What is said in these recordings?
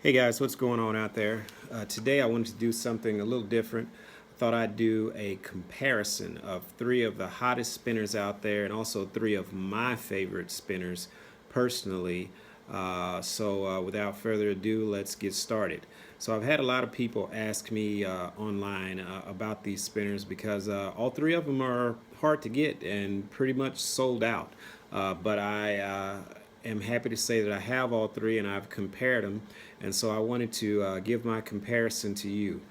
Hey guys, what's going on out there? Today I wanted to do something a little different. I thought I'd do a comparison of three of the hottest spinners out there and also three of my favorite spinners personally. Without further ado, let's get started. So I've had a lot of people ask me online about these spinners because all three of them are hard to get and pretty much sold out. But I am happy to say that I have all three and I've compared them, and so I wanted to give my comparison to you.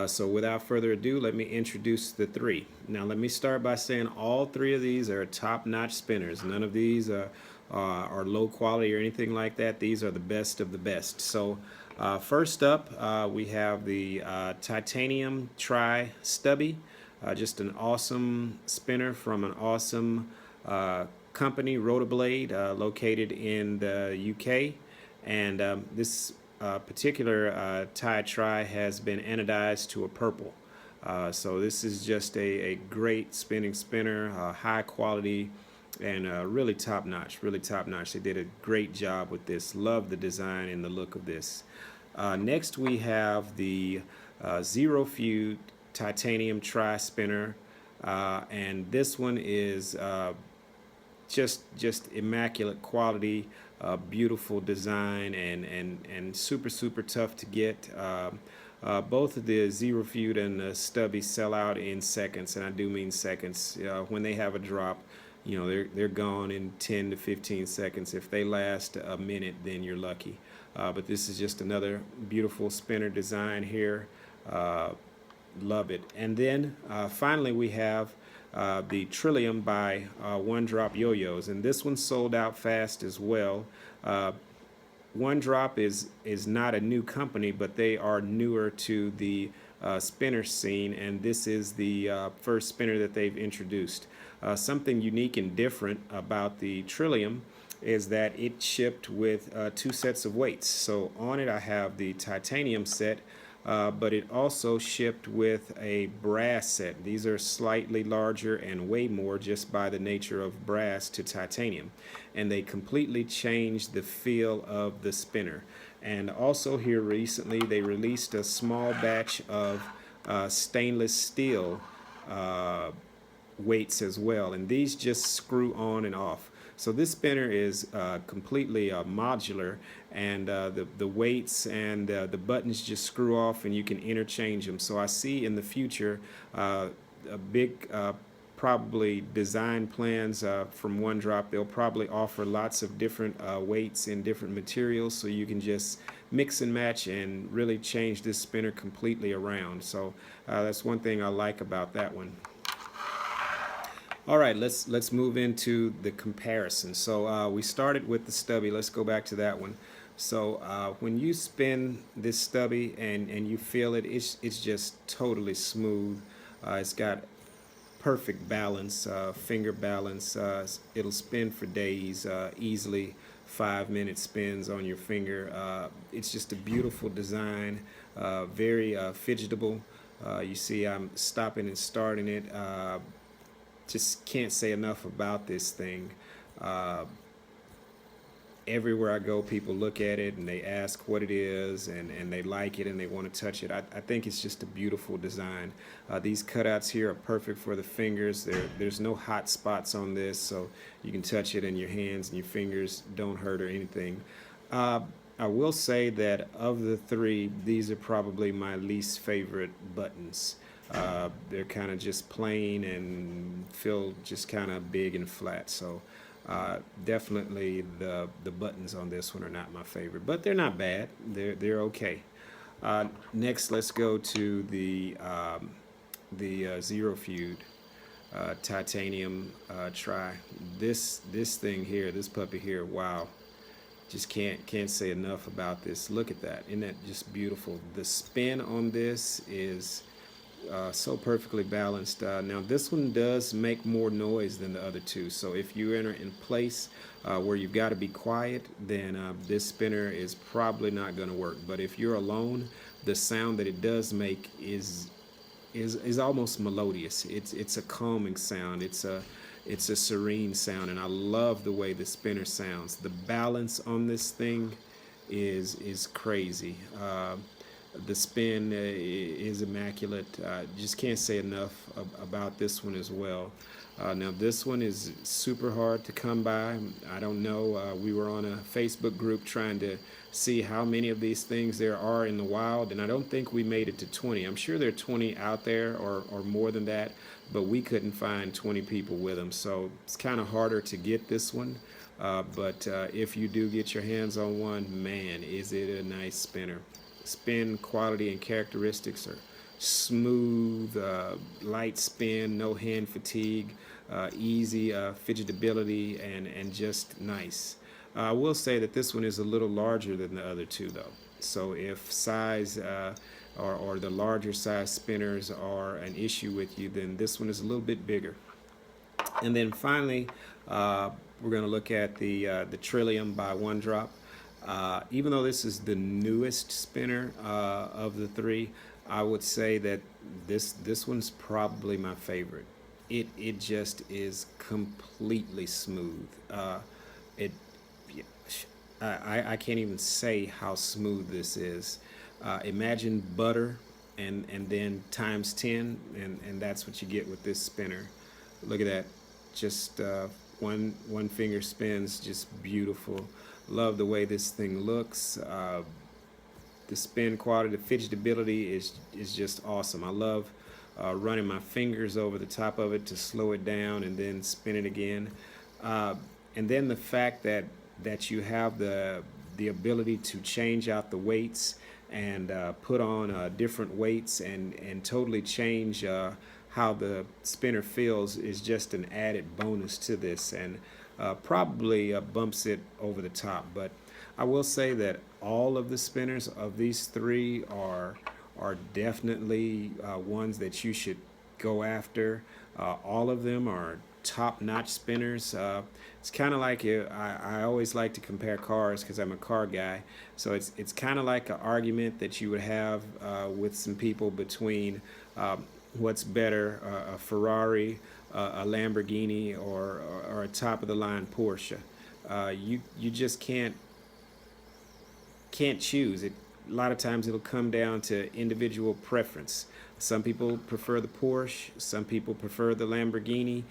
So without further ado, let me introduce the three. Now let me start by saying all three of these are top-notch spinners. None of these are low quality or anything like that. These are the best of the best. So first up, we have the Titanium Tri Stubby. Just an awesome spinner from an awesome company, Rotablade, located in the UK. And this particular tie tri has been anodized to a purple. So this is just a great spinning spinner, high quality, and really top notch, really top notch. They did a great job with this. Love the design and the look of this. Next we have the Zerofeud titanium tri spinner, and this one is just immaculate quality, beautiful design, and super tough to get. Both of the Zerofeud and the Stubby sell out in seconds, and I do mean seconds. When they have a drop, you know, they're gone in 10 to 15 seconds. If they last a minute, then you're lucky. But this is just another beautiful spinner design here. Love it. And then finally we have the Trillium by One Drop Yo-Yos, and this one sold out fast as well. One Drop is not a new company, but they are newer to the spinner scene, and this is the first spinner that they've introduced. Something unique and different about the Trillium is that it shipped with two sets of weights. So on it I have the titanium set, but it also shipped with a brass set. These are slightly larger and weigh more just by the nature of brass to titanium, and they completely changed the feel of the spinner. And also here recently they released a small batch of stainless steel weights as well, and these just screw on and off. So this spinner is completely modular, and the weights and the buttons just screw off and you can interchange them. So I see in the future a big probably design plans from One Drop. They'll probably offer lots of different weights and different materials, so you can just mix and match and really change this spinner completely around. So that's one thing I like about that one. All right, let's move into the comparison. So we started with the Stubby. Let's go back to that one. So when you spin this Stubby and you feel it, it's just totally smooth. It's got perfect balance, finger balance. It'll spin for days easily. 5-minute spins on your finger. It's just a beautiful design, very fidgetable. You see I'm stopping and starting it. Just can't say enough about this thing. Everywhere I go, people look at it and they ask what it is, and they like it and they want to touch it. I think it's just a beautiful design. These cutouts here are perfect for the fingers. There's no hot spots on this, so you can touch it and your hands and your fingers don't hurt or anything. I will say that of the three, these are probably my least favorite buttons. They're kind of just plain and feel just kind of big and flat. So definitely the buttons on this one are not my favorite, but they're not bad. They're okay. Next, let's go to the Zerofeud titanium tri. This thing here, this puppy here, wow. Just can't say enough about this. Look at that. Isn't that just beautiful? The spin on this is so perfectly balanced. Now this one does make more noise than the other two, so if you enter in place where you've got to be quiet, then this spinner is probably not going to work. But if you're alone, the sound that it does make is almost melodious. It's a calming sound. It's a serene sound, and I love the way the spinner sounds. The balance on this thing is crazy. The spin is immaculate. Just can't say enough about this one as well. Now this one is super hard to come by. I don't know. We were on a Facebook group trying to see how many of these things there are in the wild, and I don't think we made it to 20. I'm sure there are 20 out there or more than that, but we couldn't find 20 people with them. So it's kind of harder to get this one. But if you do get your hands on one, man, is it a nice spinner. Spin quality and characteristics are smooth, light spin, no hand fatigue, easy fidgetability, and just nice. I will say that this one is a little larger than the other two, though. So if size or the larger size spinners are an issue with you, then this one is a little bit bigger. And then finally, we're going to look at the Trillium by One Drop. Even though this is the newest spinner of the three, I would say that this one's probably my favorite. It just is completely smooth. It I can't even say how smooth this is. Imagine butter and then times 10, and that's what you get with this spinner. Look at that, just one finger spins, just beautiful. Love the way this thing looks. The spin quality, the fidgetability is just awesome. I love running my fingers over the top of it to slow it down and then spin it again. And then the fact that you have the ability to change out the weights and put on different weights and totally change how the spinner feels is just an added bonus to this, and probably bumps it over the top. But I will say that all of the spinners of these three are definitely ones that you should go after. All of them are top-notch spinners. It's kind of like I always like to compare cars because I'm a car guy. So it's kind of like an argument that you would have with some people between what's better, a Ferrari, a Lamborghini, or a top-of-the-line Porsche. You just can't choose. A lot of times it'll come down to individual preference. Some people prefer the Porsche, some people prefer the Lamborghini,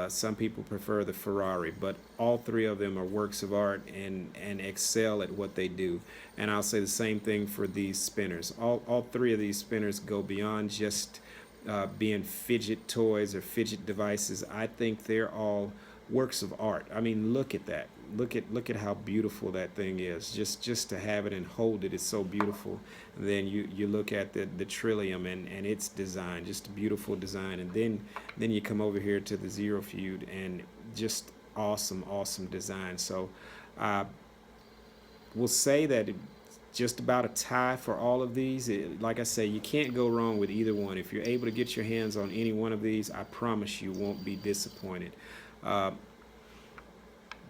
some people prefer the Ferrari, but all three of them are works of art and excel at what they do. And I'll say the same thing for these spinners. All three of these spinners go beyond just being fidget toys or fidget devices. I think they're all works of art. I mean, look at that. Look at how beautiful that thing is. Just to have it and hold it is so beautiful. And then you look at the Trillium and its design, just a beautiful design. And then you come over here to the Zerofeud and just awesome design. So we'll say that just about a tie for all of these. Like I say, you can't go wrong with either one. If you're able to get your hands on any one of these, I promise you won't be disappointed.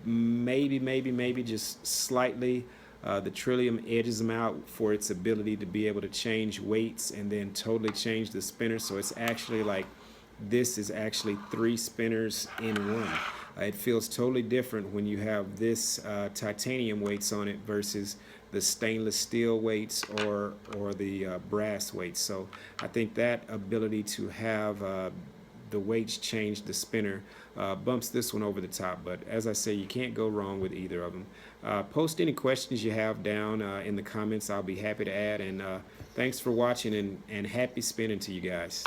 Maybe just slightly the Trillium edges them out for its ability to be able to change weights and then totally change the spinner. So it's actually like this is actually three spinners in one. It feels totally different when you have this titanium weights on it versus the stainless steel weights or the brass weights. So I think that ability to have the weights change the spinner bumps this one over the top. But as I say, you can't go wrong with either of them. Post any questions you have down in the comments. I'll be happy to add. And thanks for watching, and happy spinning to you guys.